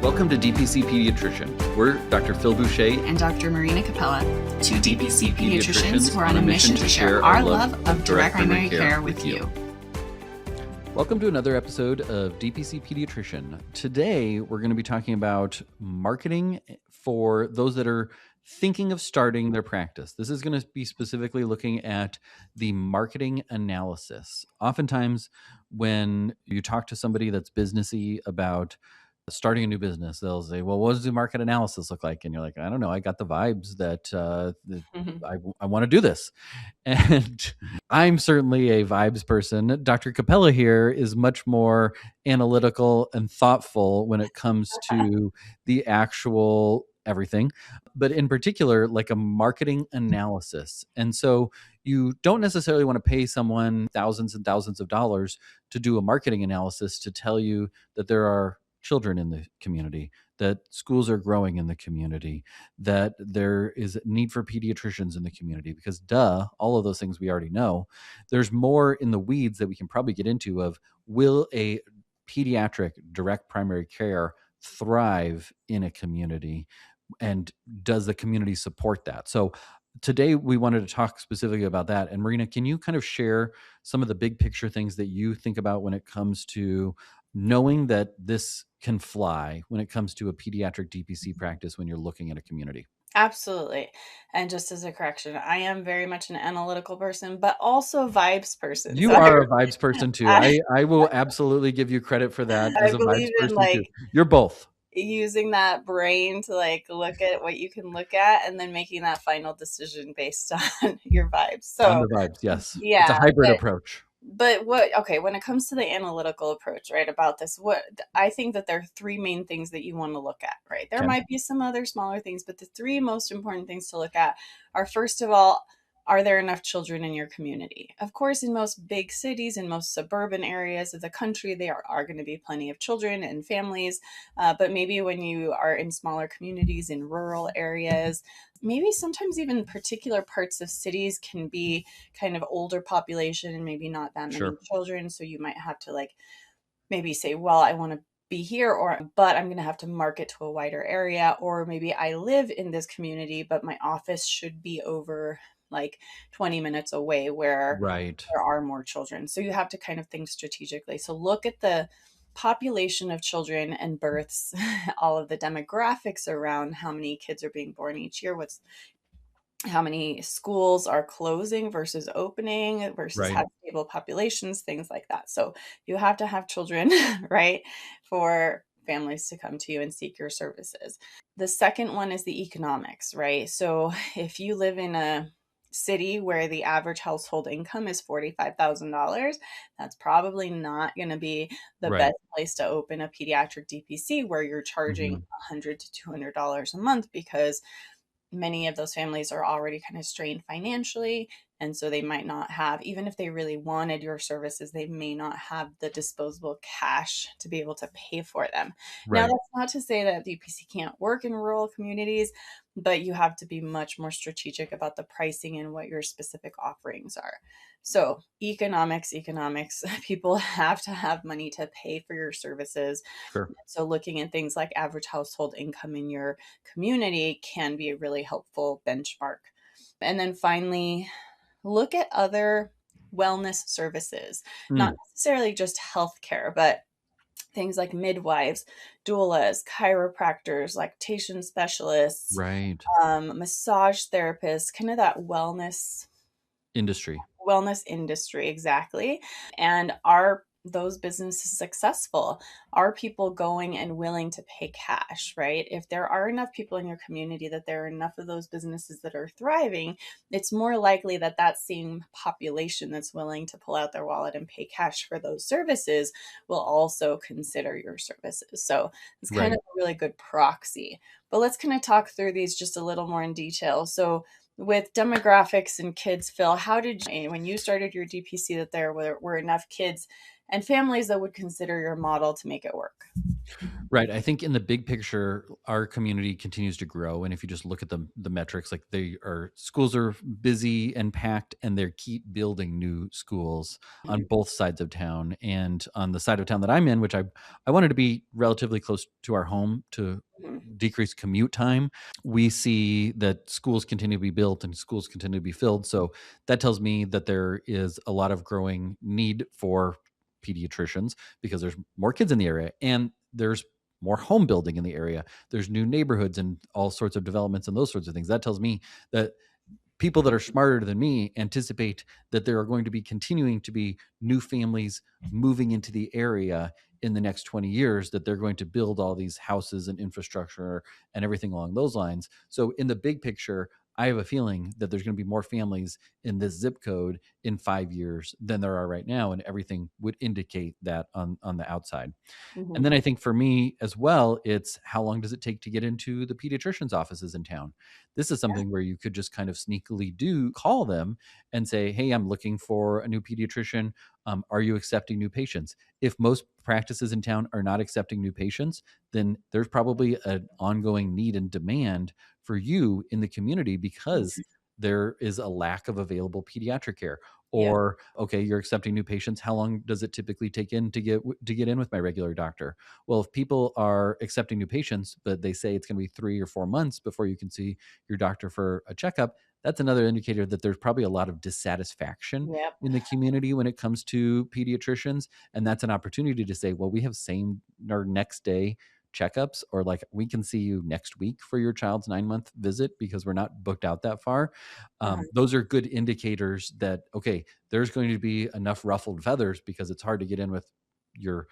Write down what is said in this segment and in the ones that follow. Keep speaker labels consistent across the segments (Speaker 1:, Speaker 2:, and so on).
Speaker 1: Welcome to DPC Pediatrician. We're Dr. Phil Boucher
Speaker 2: and Dr. Marina Capella, two DPC pediatricians who are on a mission to share our love of direct primary care with you.
Speaker 1: Welcome to another episode of DPC Pediatrician. Today, we're going to be talking about marketing for those that are thinking of starting their practice. This is going to be specifically looking at the marketing analysis. Oftentimes, when you talk to somebody that's businessy about starting a new business, they'll say, well, what does the market analysis look like? And you're like, I don't know. I got the vibes that I want to do this. And I'm certainly a vibes person. Dr. Capella here is much more analytical and thoughtful when it comes to the actual everything, but in particular, like a marketing analysis. And so you don't necessarily want to pay someone thousands and thousands of dollars to do a marketing analysis to tell you that there are children in the community, that schools are growing in the community, that there is a need for pediatricians in the community, because all of those things we already know. There's more in the weeds that we can probably get into of, will a pediatric direct primary care thrive in a community? And does the community support that? So today we wanted to talk specifically about that. And Marina, can you kind of share some of the big picture things that you think about when it comes to knowing that this can fly when it comes to a pediatric DPC practice when you're looking at a community?
Speaker 2: Absolutely. And just as a correction, I am very much an analytical person, but also a vibes person.
Speaker 1: You are a vibes person too. I will absolutely give you credit for that as a vibes person too. You're both.
Speaker 2: Using that brain to look at what you can look at and then making that final decision based on your vibes. So
Speaker 1: on the vibes, yes.
Speaker 2: Yeah.
Speaker 1: It's a hybrid approach.
Speaker 2: But when it comes to the analytical approach, right, about this, I think that there are three main things that you want to look at, right? There might be some other smaller things, but the three most important things to look at are, first of all, are there enough children in your community? Of course, in most big cities, in most suburban areas of the country, there are going to be plenty of children and families. But maybe when you are in smaller communities, in rural areas, maybe sometimes even particular parts of cities can be kind of older population and maybe not that many children. So you might have to maybe say, well, I want to be here, but I'm going to have to market to a wider area. Or maybe I live in this community, but my office should be over 20 minutes away where there are more children. So you have to kind of think strategically. So look at the population of children and births, all of the demographics around how many kids are being born each year, how many schools are closing versus opening versus have stable populations, things like that. So you have to have children, right, for families to come to you and seek your services. The second one is the economics, right? So if you live in a city where the average household income is $45,000, that's probably not going to be the best place to open a pediatric DPC where you're charging $100 to $200 a month, because many of those families are already kind of strained financially. And so they might not have, even if they really wanted your services, they may not have the disposable cash to be able to pay for them. Now, that's not to say that DPC can't work in rural communities, but you have to be much more strategic about the pricing and what your specific offerings are. So economics, people have to have money to pay for your services. So looking at things like average household income in your community can be a really helpful benchmark. And then finally, look at other wellness services, not necessarily just healthcare, but things like midwives, doulas, chiropractors, lactation specialists, massage therapists, kind of that wellness industry, exactly. And are those businesses successful? Are people going and willing to pay cash, right? If there are enough people in your community that there are enough of those businesses that are thriving, it's more likely that that same population that's willing to pull out their wallet and pay cash for those services will also consider your services. So it's kind of a really good proxy. But let's kind of talk through these just a little more in detail. So with demographics and kids, Phil, how did you, when you started your DPC, that there were enough kids and families that would consider your model to make it work.
Speaker 1: Right. I think in the big picture, our community continues to grow. And if you just look at the metrics, like schools are busy and packed, and they keep building new schools on
Speaker 2: Mhm.
Speaker 1: both sides of town. And on the side of town that I'm in, which I wanted to be relatively close to our home to
Speaker 2: Mhm.
Speaker 1: decrease commute time, we see that schools continue to be built and schools continue to be filled. So that tells me that there is a lot of growing need for pediatricians because there's more kids in the area, and there's more home building in the area. There's new neighborhoods and all sorts of developments and those sorts of things. That tells me that people that are smarter than me anticipate that there are going to be continuing to be new families moving into the area in the next 20 years, that they're going to build all these houses and infrastructure and everything along those lines. So in the big picture, I have a feeling that there's going to be more families in this zip code in 5 years than there are right now, and everything would indicate that on the outside. And
Speaker 2: Mhm.
Speaker 1: then I think for me as well, it's how long does it take to get into the pediatrician's offices in town? This is
Speaker 2: Yeah.
Speaker 1: something where you could just kind of sneakily call them and say, hey, I'm looking for a new pediatrician. Are you accepting new patients? If most practices in town are not accepting new patients, then there's probably an ongoing need and demand for you in the community because
Speaker 2: Mhm.
Speaker 1: there is a lack of available pediatric care.
Speaker 2: Yeah.
Speaker 1: Or, okay, you're accepting new patients, how long does it typically take in to get in with my regular doctor? Well, if people are accepting new patients but they say it's going to be 3 or 4 months before you can see your doctor for a checkup, that's another indicator that there's probably a lot of dissatisfaction
Speaker 2: Yep.
Speaker 1: in the community when it comes to pediatricians. And that's an opportunity to say, well, we have same or next day checkups, or like we can see you next week for your child's 9-month visit because we're not booked out that far.
Speaker 2: Uh-huh.
Speaker 1: Those are good indicators that, okay, there's going to be enough ruffled feathers because it's hard to get in with your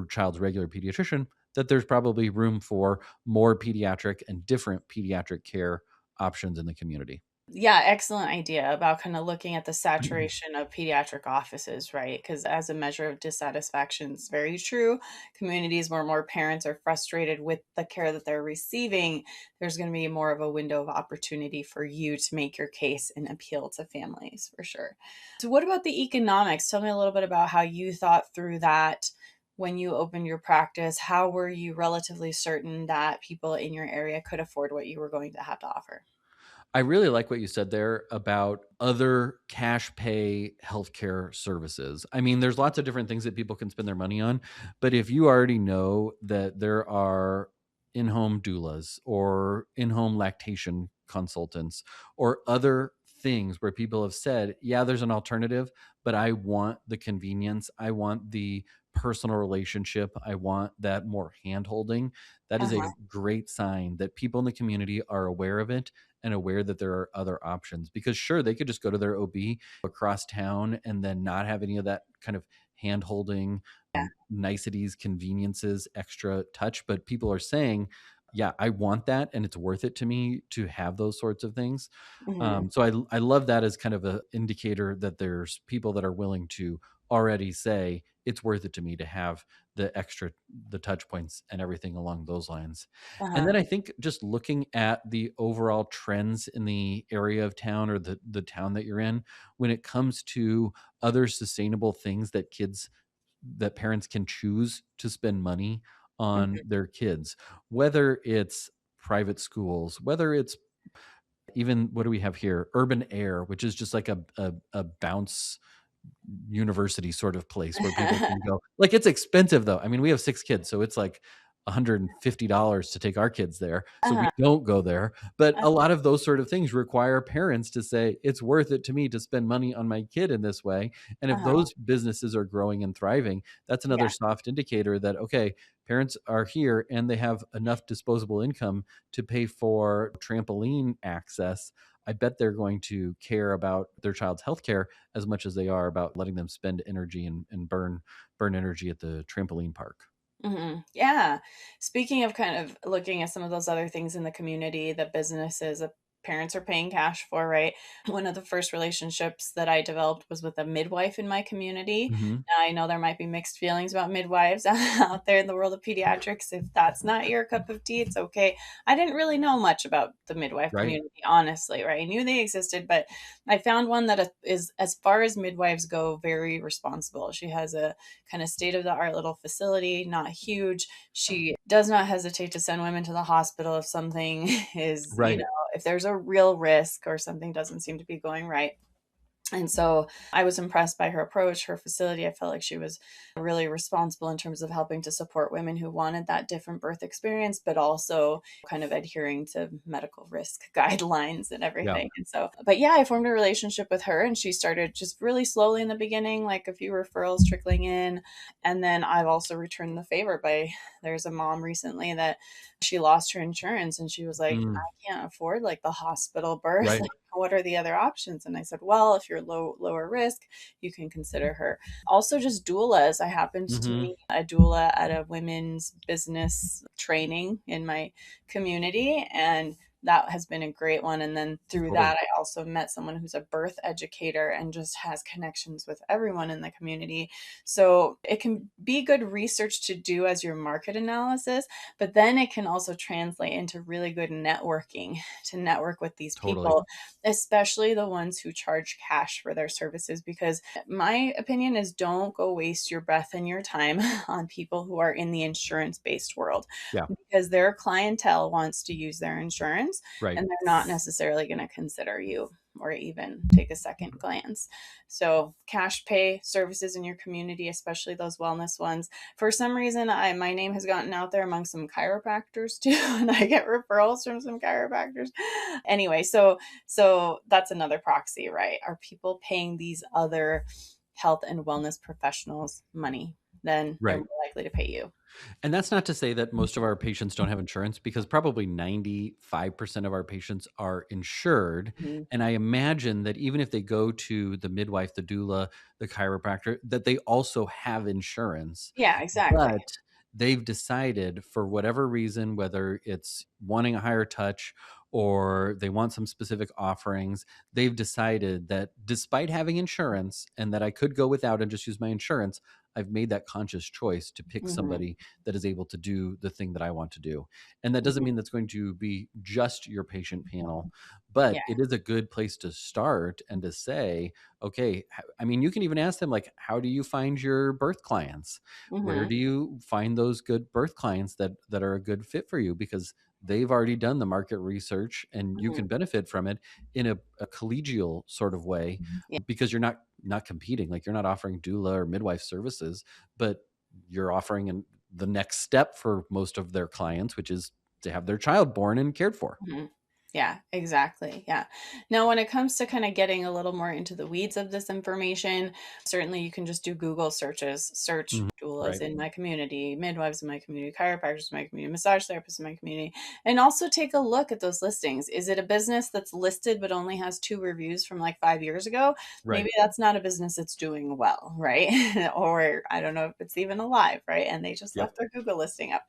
Speaker 1: child's regular pediatrician, that there's probably room for more pediatric and different pediatric care options in the community.
Speaker 2: Yeah, excellent idea about kind of looking at the saturation of pediatric offices, right? Because as a measure of dissatisfaction, it's very true. Communities where more parents are frustrated with the care that they're receiving, there's going to be more of a window of opportunity for you to make your case and appeal to families for sure. So, what about the economics? Tell me a little bit about how you thought through that when you opened your practice. How were you relatively certain that people in your area could afford what you were going to have to offer?
Speaker 1: I really like what you said there about other cash pay healthcare services. I mean, there's lots of different things that people can spend their money on, but if you already know that there are in home doulas or in home lactation consultants or other things where people have said, yeah, there's an alternative, but I want the convenience, I want the personal relationship, I want that more hand holding. That is a
Speaker 2: Uh-huh.
Speaker 1: great sign that people in the community are aware of it and aware that there are other options, because sure, they could just go to their OB across town and then not have any of that kind of hand holding, niceties, conveniences, extra touch. But people are saying, yeah, I want that, and it's worth it to me to have those sorts of things.
Speaker 2: Mhm.
Speaker 1: So I love that as kind of an indicator that there's people that are willing to already say it's worth it to me to have the touch points and everything along those lines. And then
Speaker 2: Uh-huh.
Speaker 1: I think just looking at the overall trends in the area of town, or the town that you're in, when it comes to other sustainable things that parents can choose to spend money on
Speaker 2: Mhm.
Speaker 1: their kids, whether it's private schools, whether it's even, what do we have here? Urban Air, which is just like a bounce university sort of place where people can go. Like, it's expensive though. I mean, we have 6 kids, so it's like $150 to take our kids there. So we
Speaker 2: Uh-huh.
Speaker 1: don't go there. But
Speaker 2: Uh,
Speaker 1: a lot of those sort of things require parents to say, it's worth it to me to spend money on my kid in this way. And if
Speaker 2: uh-huh.
Speaker 1: those businesses are growing and thriving, that's another
Speaker 2: Yeah.
Speaker 1: soft indicator that, okay, parents are here and they have enough disposable income to pay for trampoline access. I bet they're going to care about their child's healthcare as much as they are about letting them spend energy and burn energy at the trampoline park.
Speaker 2: Mhm. Yeah. Speaking of kind of looking at some of those other things in the community, the businesses, parents are paying cash for, right? One of the first relationships that I developed was with a midwife in my community.
Speaker 1: Hmm.
Speaker 2: Now, I know there might be mixed feelings about midwives out there in the world of pediatrics. If that's not your cup of tea, it's okay. I didn't really know much about the midwife
Speaker 1: Right.
Speaker 2: community, honestly, right? I knew they existed, but I found one that is, as far as midwives go, very responsible. She has a kind of state of the art little facility, not huge. She does not hesitate to send women to the hospital if something is,
Speaker 1: Right.
Speaker 2: if there's a real risk or something doesn't seem to be going right. And so I was impressed by her approach, her facility. I felt like she was really responsible in terms of helping to support women who wanted that different birth experience, but also kind of adhering to medical risk guidelines and
Speaker 1: Yeah.
Speaker 2: everything. And so, but yeah, I formed a relationship with her and she started just really slowly in the beginning, like a few referrals trickling in. And then I've also returned the favor by there's a mom recently that she lost her insurance and she was like,
Speaker 1: Mm.
Speaker 2: I can't afford like the hospital birth.
Speaker 1: Right.
Speaker 2: What are the other options? And I said, well, if you're lower risk, you can consider her. Also, just doulas. I happened to
Speaker 1: Hmm.
Speaker 2: meet a doula at a women's business training in my community, and that has been a great one. And then through
Speaker 1: Totally.
Speaker 2: that, I also met someone who's a birth educator and just has connections with everyone in the community. So it can be good research to do as your market analysis, but then it can also translate into really good networking to network with these
Speaker 1: Totally.
Speaker 2: people, especially the ones who charge cash for their services. Because my opinion is don't go waste your breath and your time on people who are in the insurance based world,
Speaker 1: Yeah.
Speaker 2: because their clientele wants to use their insurance
Speaker 1: Right.
Speaker 2: and they're not necessarily going to consider you or even take a second glance. So cash pay services in your community, especially those wellness ones. For some reason, my name has gotten out there among some chiropractors too, and I get referrals from some chiropractors. Anyway, so that's another proxy, right? Are people paying these other health and wellness professionals money? Then they're
Speaker 1: Right.
Speaker 2: more likely to pay you.
Speaker 1: And that's not to say that most of our patients don't have insurance, because probably 95% of our patients are insured.
Speaker 2: Mhm.
Speaker 1: And I imagine that even if they go to the midwife, the doula, the chiropractor, that they also have insurance.
Speaker 2: Yeah, exactly.
Speaker 1: But they've decided, for whatever reason, whether it's wanting a higher touch or they want some specific offerings, they've decided that despite having insurance and that I could go without and just use my insurance, I've made that conscious choice to pick
Speaker 2: Hmm.
Speaker 1: somebody that is able to do the thing that I want to do. And that doesn't
Speaker 2: Hmm.
Speaker 1: mean that's going to be just your patient panel, but
Speaker 2: Yeah.
Speaker 1: it is a good place to start and to say, okay, I mean, you can even ask them, like, how do you find your birth clients? Where
Speaker 2: Hmm.
Speaker 1: do you find those good birth clients that are a good fit for you? Because they've already done the market research and you can
Speaker 2: Hmm.
Speaker 1: benefit from it in a collegial sort of way,
Speaker 2: Yeah.
Speaker 1: because you're not competing. Like, you're not offering doula or midwife services, but you're offering the next step for most of their clients, which is to have their child born and cared for.
Speaker 2: Mhm. Yeah, exactly. Yeah. Now, when it comes to kind of getting a little more into the weeds of this information, certainly you can just do Google searches, search
Speaker 1: Mhm.
Speaker 2: doulas
Speaker 1: Right.
Speaker 2: in my community, midwives in my community, chiropractors in my community, massage therapists in my community, and also take a look at those listings. Is it a business that's listed but only has 2 reviews from like 5 years ago?
Speaker 1: Right.
Speaker 2: Maybe that's not a business that's doing well, right? Or I don't know if it's even alive, right? And they just
Speaker 1: Yep.
Speaker 2: left their Google listing up.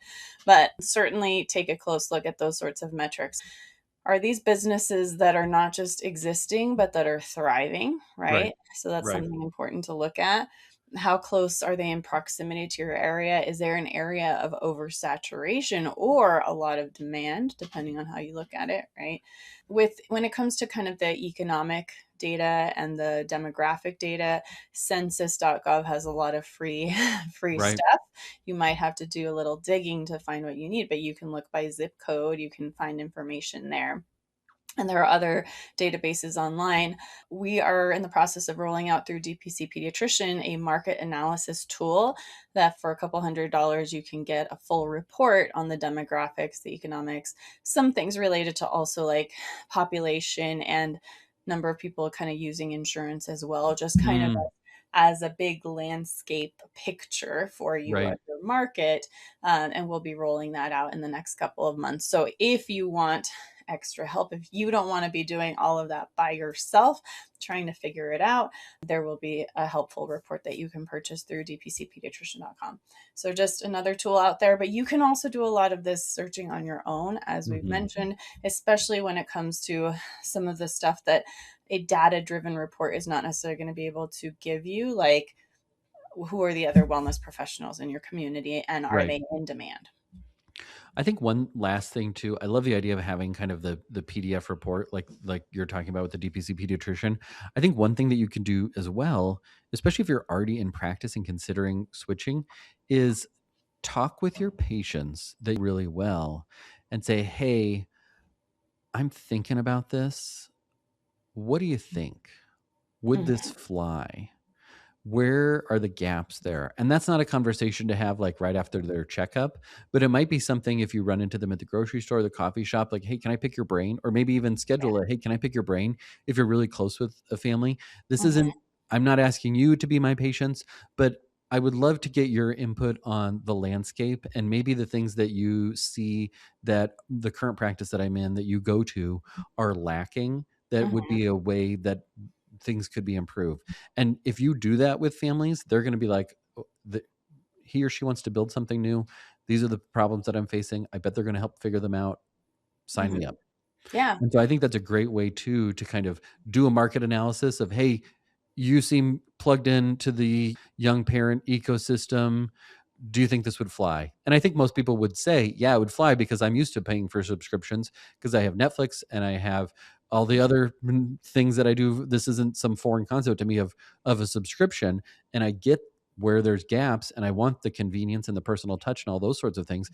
Speaker 2: But certainly take a close look at those sorts of metrics. Are these businesses that are not just existing, but that are thriving,
Speaker 1: Right.
Speaker 2: right? So that's
Speaker 1: Right.
Speaker 2: something important to look at. How close are they in proximity to your area? Is there an area of oversaturation or a lot of demand, depending on how you look at it, right? When it comes to kind of the economic data and the demographic data, census.gov has a lot of free free
Speaker 1: Right.
Speaker 2: stuff. You might have to do a little digging to find what you need, but you can look by zip code, you can find information there. And there are other databases online. We are in the process of rolling out through DPC Pediatrician a market analysis tool that for a couple $100 you can get a full report on the demographics, the economics, some things related to also like population and number of people kind of using insurance as well, just kind of
Speaker 1: Mm.
Speaker 2: as a big landscape picture for you
Speaker 1: Right.
Speaker 2: at your market. And we'll be rolling that out in the next couple of months. So if you want extra help, if you don't want to be doing all of that by yourself, trying to figure it out, there will be a helpful report that you can purchase through dpcpediatrician.com. So just another tool out there, but you can also do a lot of this searching on your own, as we've mentioned, especially when it comes to some of the stuff that a data-driven report is not necessarily going to be able to give you, like who are the other wellness professionals in your community and are they in demand?
Speaker 1: I think one last thing too, I love the idea of having kind of the PDF report like you're talking about with the DPC pediatrician. I think one thing that you can do as well, especially if you're already in practice and considering switching, is talk with your patients that really well and say, "Hey, I'm thinking about this. What do you think? Would this fly? Where are the gaps there?" And that's not a conversation to have like right after their checkup, but it might be something if you run into them at the grocery store, the coffee shop, like, "Hey, can I pick your brain?" Or maybe even schedule it. "Hey, can I pick your brain?" If you're really close with a family. This isn't, I'm not asking you to be my patients, but I would love to get your input on the landscape and maybe the things that you see that the current practice that I'm in that you go to are lacking, that would be a way that things could be improved. And if you do that with families, they're going to be like, he or she wants to build something new. These are the problems that I'm facing. I bet they're going to help figure them out. Sign me up.
Speaker 2: Yeah.
Speaker 1: And so I think that's a great way too, to kind of do a market analysis of, hey, you seem plugged into the young parent ecosystem. Do you think this would fly? And I think most people would say, yeah, it would fly because I'm used to paying for subscriptions because I have Netflix and I have all the other things that I do. This isn't some foreign concept to me of a subscription. And I get where there's gaps and I want the convenience and the personal touch and all those sorts of things.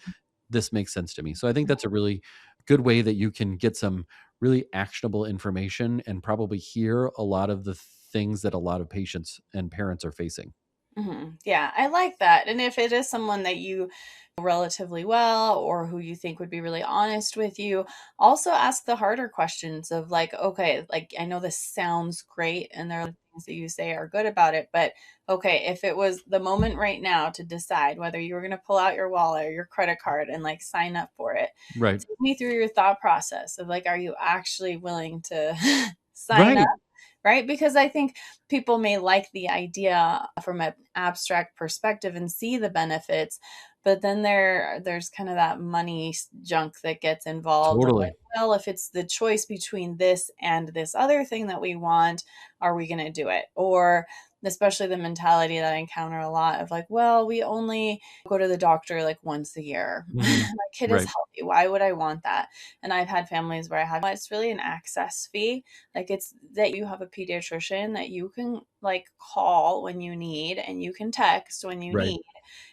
Speaker 1: This makes sense to me. So I think that's a really good way that you can get some really actionable information and probably hear a lot of the things that a lot of patients and parents are facing.
Speaker 2: Yeah, I like that. And if it is someone that you know relatively well or who you think would be really honest with you, also ask the harder questions of like, okay, like I know this sounds great and there are things that you say are good about it, but okay, if it was the moment right now to decide whether you were going to pull out your wallet or your credit card and like sign up for it,
Speaker 1: Right.
Speaker 2: take me through your thought process of like, are you actually willing to sign up? Right? Because I think people may like the idea from an abstract perspective and see the benefits, but then there's kind of that money junk that gets involved.
Speaker 1: Totally.
Speaker 2: Like, well, if it's the choice between this and this other thing that we want, are we going to do it? Or especially the mentality that I encounter a lot of like, well, we only go to the doctor like once a year. My kid is healthy. Why would I want that? And I've had families where I had, well, it's really an access fee. Like it's that you have a pediatrician that you can like call when you need and you can text when you need,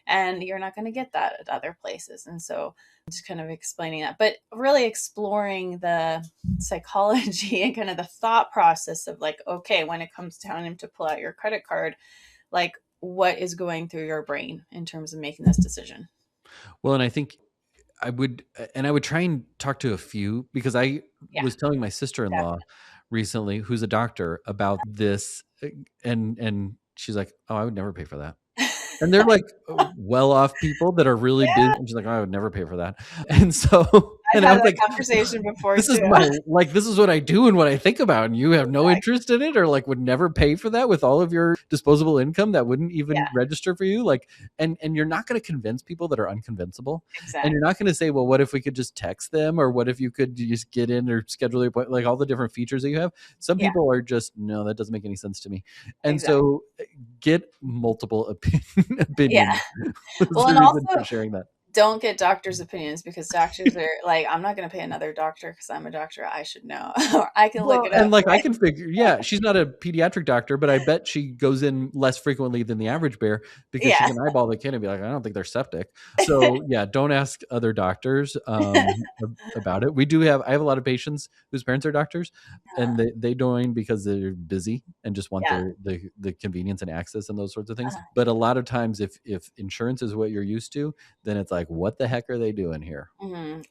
Speaker 2: and you're not going to get that at other places. And so just kind of explaining that, but really exploring the psychology and kind of the thought process of like, okay, when it comes time to pull out your credit card, like what is going through your brain in terms of making this decision?
Speaker 1: Well, and I think I would try and talk to a few because I was telling my sister-in-law recently, who's a doctor, about this, and she's like, "Oh, I would never pay for that." And they're like well-off people that are really busy. And she's like, "Oh, I would never pay for that." And so,
Speaker 2: I've
Speaker 1: and I
Speaker 2: had
Speaker 1: was
Speaker 2: that
Speaker 1: like,
Speaker 2: conversation before
Speaker 1: this
Speaker 2: too.
Speaker 1: is my, like, this is what I do and what I think about. And you have no interest in it, or like would never pay for that with all of your disposable income that wouldn't even register for you. Like, and you're not going to convince people that are unconvincible. And you're not going to say, well, what if we could just text them? Or what if you could just get in or schedule your appointment, like all the different features that you have. Some people are just, no, that doesn't make any sense to me. And so get multiple opinions.
Speaker 2: Well, and also
Speaker 1: for sharing that.
Speaker 2: Don't get doctors' opinions because doctors are like, I'm not going to pay another doctor because I'm a doctor. I should know, or I can look it up.
Speaker 1: And like, I can figure, she's not a pediatric doctor, but I bet she goes in less frequently than the average bear because she can eyeball the kid and be like, I don't think they're septic. So don't ask other doctors about it. I have a lot of patients whose parents are doctors and they join because they're busy and just want the convenience and access and those sorts of things. But a lot of times if insurance is what you're used to, then it's like, what the heck are they doing here?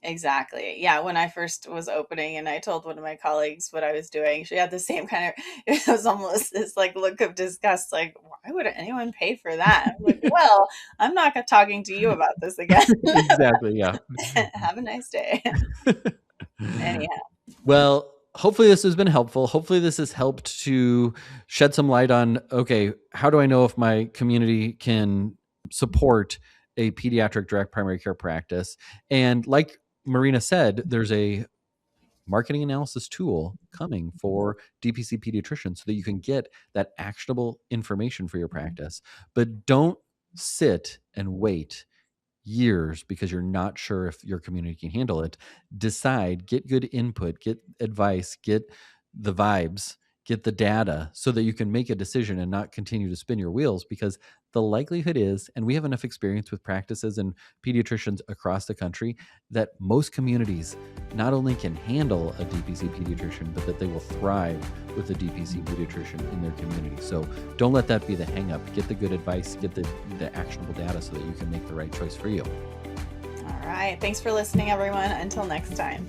Speaker 2: Exactly. Yeah. When I first was opening and I told one of my colleagues what I was doing, she had the same kind of, it was almost this like look of disgust, like, why would anyone pay for that? I'm like, well, I'm not talking to you about this again.
Speaker 1: Exactly. Yeah.
Speaker 2: Have a nice day. Anyhow.
Speaker 1: Well, hopefully this has been helpful. Hopefully this has helped to shed some light on, okay, how do I know if my community can support a pediatric direct primary care practice? And like Marina said, there's a marketing analysis tool coming for DPC pediatricians so that you can get that actionable information for your practice. But don't sit and wait years because you're not sure if your community can handle it. Decide, get good input, get advice, get the vibes, get the data so that you can make a decision and not continue to spin your wheels, because the likelihood is, and we have enough experience with practices and pediatricians across the country, that most communities not only can handle a DPC pediatrician, but that they will thrive with a DPC pediatrician in their community. So don't let that be the hang up. Get the good advice, get the actionable data so that you can make the right choice for you.
Speaker 2: All right. Thanks for listening, everyone. Until next time.